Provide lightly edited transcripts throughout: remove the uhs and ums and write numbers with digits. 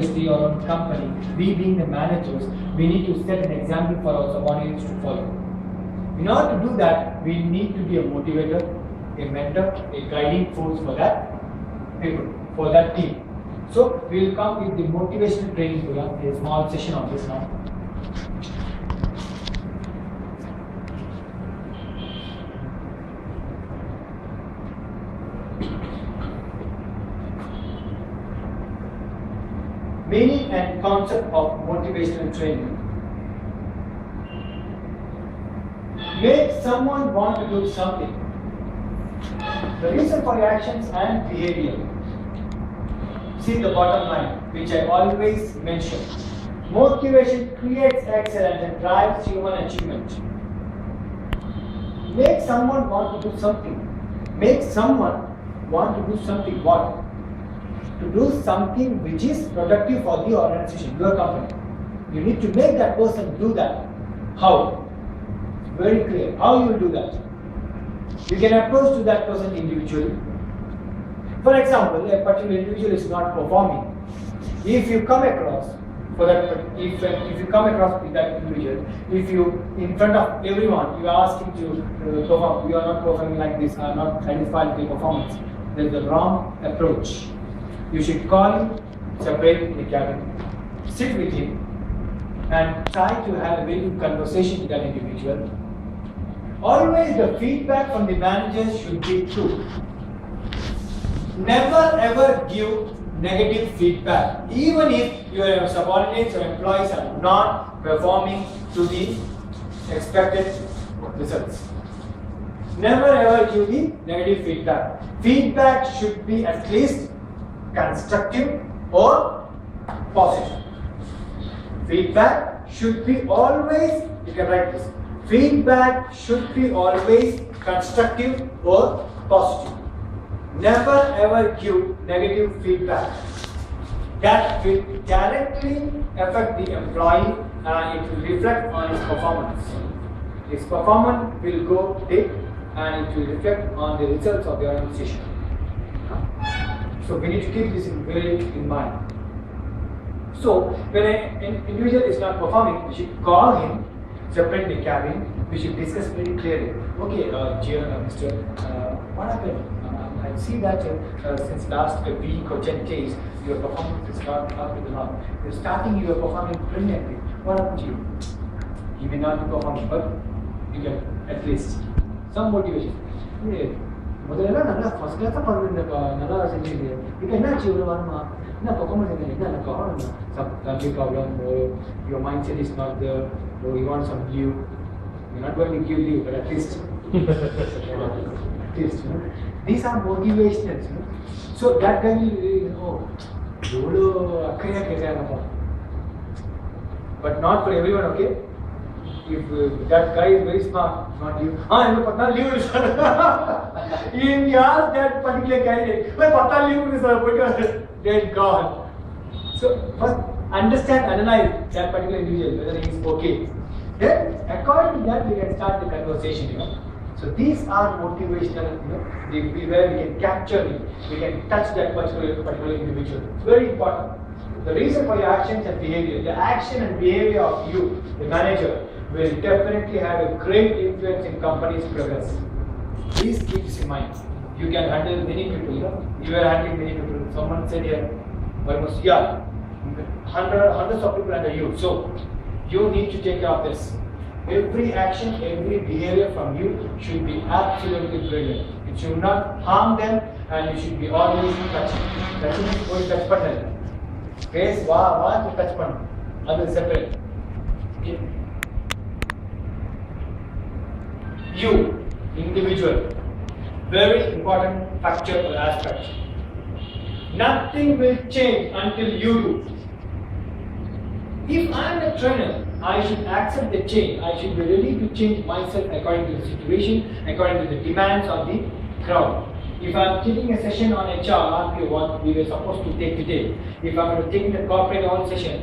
obviously your own company, we being the managers, we need to set an example for our subordinates to follow. In order to do that, we need to be a motivator, a mentor, a guiding force for that people, for that team. So we will come with the motivational training program, a small session on this now. Meaning and concept of motivational training. Make someone want to do something. The reason for your actions and behavior. See the bottom line, which I always mention. Motivation creates excellence and drives human achievement. Make someone want to do something. Make someone want to do something what? To do something which is productive for the organization, your company. You need to make that person do that. How? It's very clear. How you will do that? You can approach to that person individually. For example, a particular individual is not performing. If you come across for that, if you come across with that individual, if you in front of everyone you ask him to perform, you are not performing like this, are not satisfied with the performance. That is the wrong approach. You should call him, separate in the cabin, sit with him, and try to have a very good conversation with that individual. Always the feedback from the managers should be true. Never ever give negative feedback, even if your subordinates or employees are not performing to the expected results. Never ever give the negative feedback. Feedback should be at least constructive or positive. Feedback should be always, you can write this, feedback should be always constructive or positive. Never ever give negative feedback. That will directly affect the employee and it will reflect on his performance. His performance will go dip and it will reflect on the results of the organization. So we need to keep this in mind. So when an individual is not performing, we should call him, separate the cabin. We should discuss very clearly. Okay, Mr. What happened? I see that since last week or 10 days, your performance is not up to the mark. You're starting, you are performing brilliantly. What happened to you? You may not be performing, but you get at least some motivation. Yeah. முதல்ல நல்லா first கிளாஸாக பண்ணுறேன் நல்லா செஞ்சீங்க இப்போ என்னாச்சு இவ்வளோ வருமா என்ன பர்ஃபார்மன்ஸ் என்ன காரணம் some family problem your mind set is not there you want some leave you not going to give leave but at least these are motivations, so that guy will எவ்வளோ அக்கறையாக கேட்குறாங்கப்பா but not for everyone, okay? If that guy is very smart, not you. Leave is if you ask that particular candidate, leave is dead gone. So first understand, analyze that particular individual whether he is okay. Then according to that we can start the conversation. So these are motivational. Where we can capture it, we can touch that particular individual. It's very important. The reason for your actions and behavior, the action and behavior of you, the manager, will definitely have a great influence in company's progress. Please keep this in mind. You can handle many people. You are handling many people. Someone said here, almost hundreds of people under you. So you need to take care of this. Every action, every behavior from you should be absolutely brilliant. It should not harm them, and you should be always touching. Touching is going touch button. Face, to touch button. That is separate. Okay. You, individual, very important factor or aspect. Nothing will change until you do. If I am a trainer, I should accept the change. I should be ready to change myself according to the situation, according to the demands of the crowd. If I am taking a session on HR, what we were supposed to take today, if I am taking the corporate on session,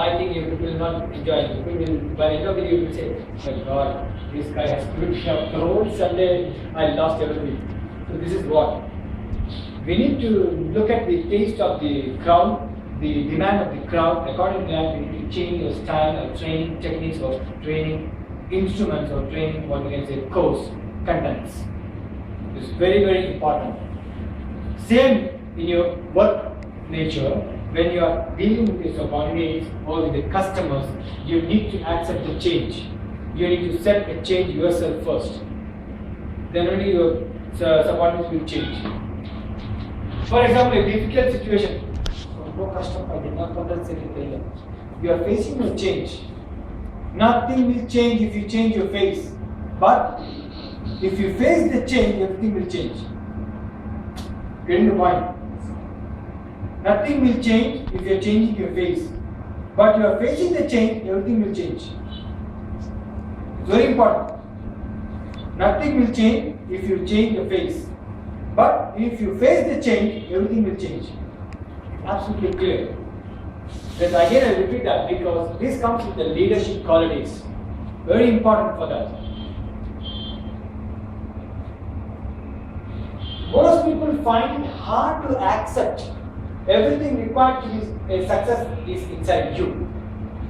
I think people will not enjoy it. People will, by the end of the day, will say, my God, this guy has put me up the whole Sunday, I lost everything. So this is what? We need to look at the taste of the crowd, the demand of the crowd. According to that, you need to change your style of training techniques or training instruments or training, what you can say, course contents. It's very, very important. Same in your work nature, when you are dealing with your subordinates or with the customers, you need to accept the change. You need to set a change yourself first. Then only your subordinates will change. For example, a difficult situation. You are facing a change. Nothing will change if you change your face. But if you face the change, everything will change. Getting the point? Nothing will change if you are changing your face. But you are facing the change, everything will change. It's very important. Nothing will change if you change your face. But if you face the change, everything will change. Absolutely clear. Then again I repeat that because this comes with the leadership qualities. Very important for that. Most people find it hard to accept everything required to be a success is inside you.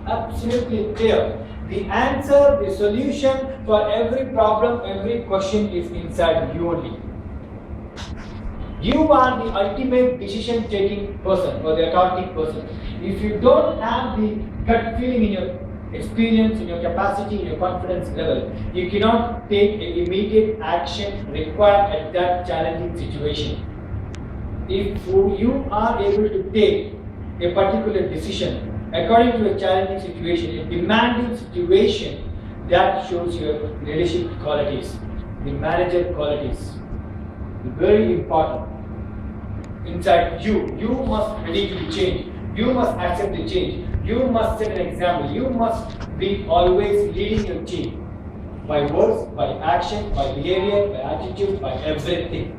Absolutely clear. The answer, the solution for every problem, every question is inside you only. You are the ultimate decision-taking person or the authoritative person. If you don't have the gut feeling in your experience, in your capacity, in your confidence level, you cannot take an immediate action required at that challenging situation. If you are able to take a particular decision according to a challenging situation, a demanding situation, that shows your leadership qualities, the manager qualities. Very important. Inside you, you must be ready to be changed. You must accept the change. You must set an example. You must be always leading your team by words, by action, by behavior, by attitude, by everything.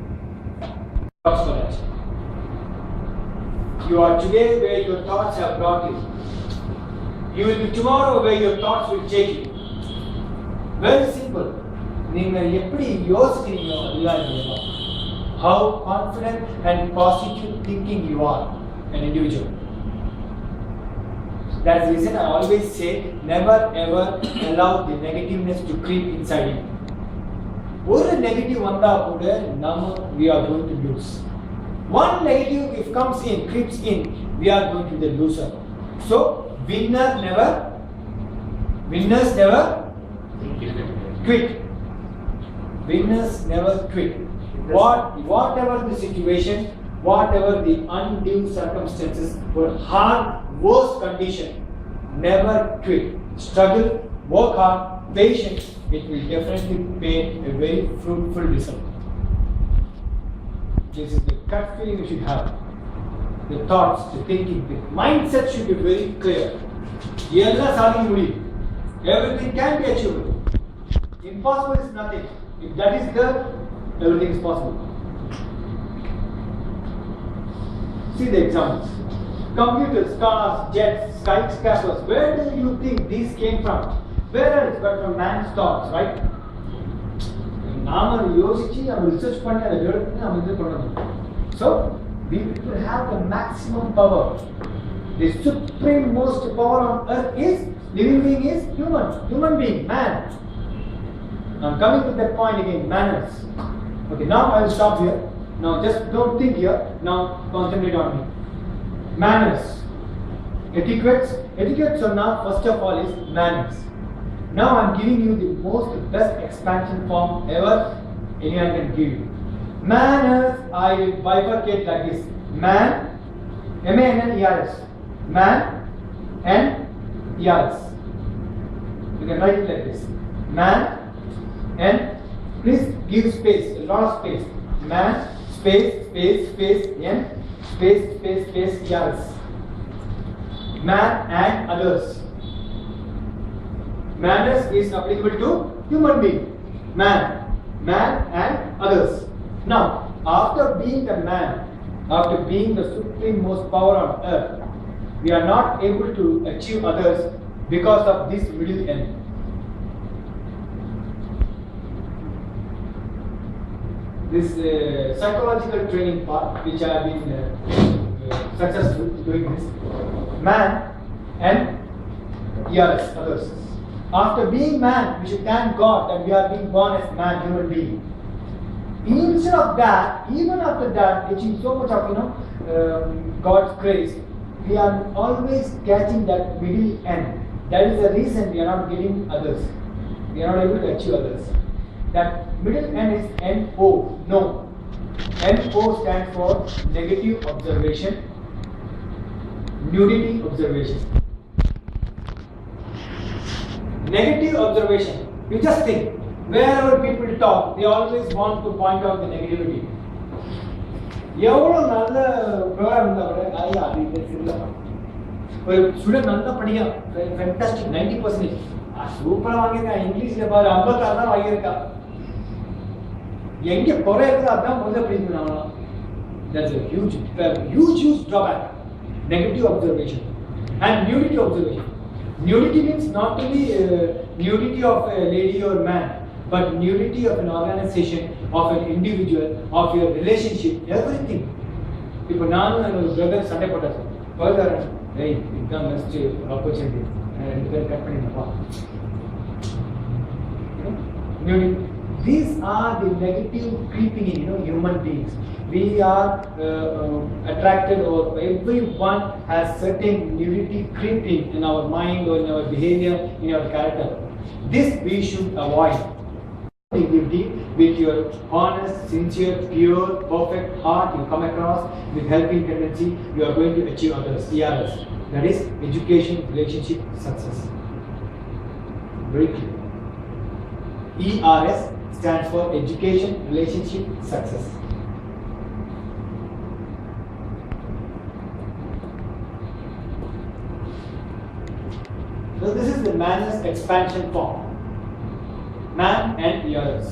Thoughts for that. You are today where your thoughts have brought you. You will be tomorrow where your thoughts will take you. Very simple. நீங்கள் எப்படி யோசிக்கிறீங்களோ அதுதான் இல்லையா? How confident and positive thinking you are, an individual. That's the reason I always say, never ever allow the negativeness to creep inside you. ஒரு negative வந்தா கூட we are going to lose. One negative if comes in, creeps in, we are going to be the loser. So winners never quit. Winners never quit. Whatever the situation, whatever the undue circumstances, or hard, worst condition, never quit. Struggle, work hard, patience, it will definitely pay a very fruitful result. This is the gut feeling you should have. The thoughts, the thinking, the mindset should be very clear. Everything can be achievable. Impossible is nothing. If that is there, everything is possible. See the examples. Computers, cars, jets, skyscrapers. Where do you think these came from? Where else but from man's thoughts, right? So, we will have the maximum power. The supreme most power on earth is, living being is human being, man. I'm coming to that point again, manners. Okay, now I will stop here. Now just don't think here. Now concentrate on me. Manners. Etiquette so now first of all is manners. Now I'm giving you the best expansion form ever anyone can give you. Manners, I will bifurcate like this. Man, M-A-N-N-E-R-S. Man and E-R-S. You can write it like this. Man and please give space, a lot of space. Man, space, N, space, E-R-S. Man and others. Manners is applicable to human being. Man and others. Now, after being the man, after being the supreme most power on earth, we are not able to achieve others because of this middle end. This psychological training part, which I have been success doing this. Man and ERS, others. After being man, we should thank God that we are being born as man, human being. Instead of that, even after that, achieving so much of God's grace, we are always catching that middle end. That is the reason we are not getting others. We are not able to achieve others. That middle end is NO. No. NO stands for negative observation, nudity observation. Negative observation. You just think, wherever people talk, they always want to point out the negativity. எவ்வளோ நல்ல program இருந்தால் கூட ஐயா அது இது சரியில்லை ஒரு student நல்லா படிக்கலாம் ஃபேண்டாஸ்டிக் 90% சூப்பராக வாங்கியிருக்கேன் இங்கிலீஷில் பாரு 56 தான் வாங்கியிருக்கா எங்கே குறை இருக்குதோ அதான் முதல்ல படிக்கணும் அவங்களாம். That's a huge drawback. Negative observation and nudity observation. Nudity means not only nudity of a lady or man, but nudity of an organization, of an individual, of your relationship, everything. People, நானும் என்னோட brother சண்டை போட்டார் further ஏய் இதுதான் best opportunity ரெண்டு பேர் cut பண்ணிடப்பா. These are the negative creeping in human beings. We are attracted, or everyone has certain nudity creeping in our mind or in our behavior, in our character. This we should avoid. With your honest, sincere, pure, perfect heart you come across with helping tendency, you are going to achieve others. ERS. That is education, relationship, success. Very clear. ERS stands for education, relationship, success. So this is the man's expansion form. Man and ERS.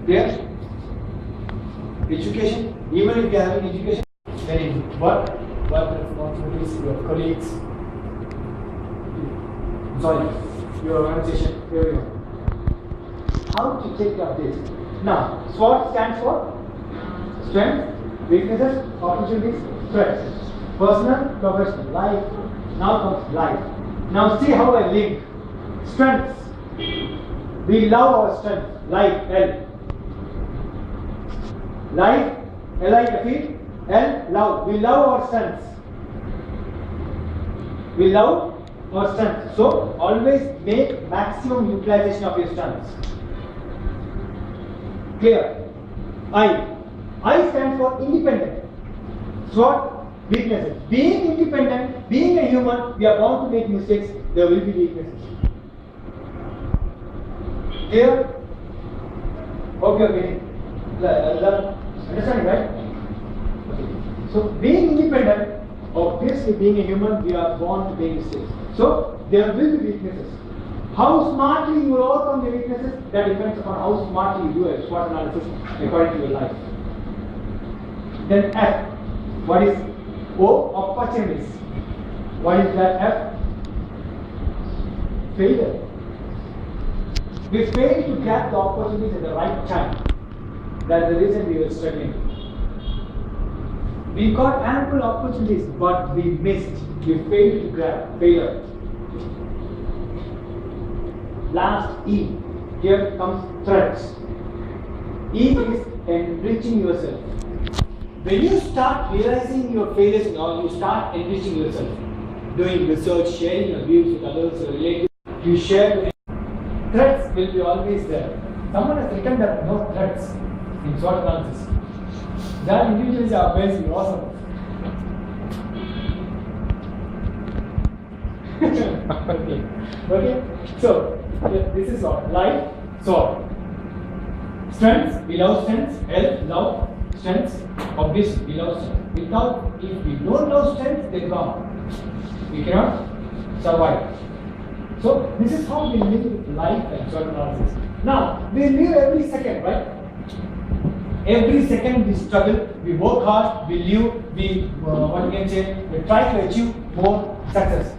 Clear? Education, even if you are having education, then work responsibilities, your colleagues, your organization, everyone. How to take care of this? Now, SWOT stands for strength, weaknesses, opportunities, threats. Personal, professional, life. Now comes life. Now see how I link strengths. We love our strength. Life, L. Life, L-I-F-E, L, love. We love our strengths. We love our strengths. So always make maximum utilization of your strengths. Clear? I stands for independent. SWOT, weaknesses. Being independent, being a human, we are bound to make mistakes. There will be weaknesses. Clear? Okay. Understanding, right? Okay. So being independent, obviously being a human, we are born to make mistakes. So there will be weaknesses. How smartly you overcome the weaknesses, that depends upon how smartly you do a SWOT analysis according to your life. Then F. What is O? Opportunities. What is that F? Failure. We fail to grab the opportunities at the right time. That's the reason we were struggling. We got ample opportunities, but we missed. We failed to grab. Failure. Last E. Here comes threats. E is enriching yourself. When you start realizing your failures and all, you start enriching yourself. Doing research, sharing your views with others, your relatives, you share. Threats will be always there. Someone has written that no threats in SWOT analysis. That individuals are amazing, awesome. Okay. So this is all. Life, SWOT. Strengths, we love strengths. Health, love. Strengths, obviously we love strength. If we don't love strength, then gone. We cannot survive. So this is how we live life and SWOT analysis. Now we live every second, right? Every second we struggle, we work hard, we live, we try to achieve more success.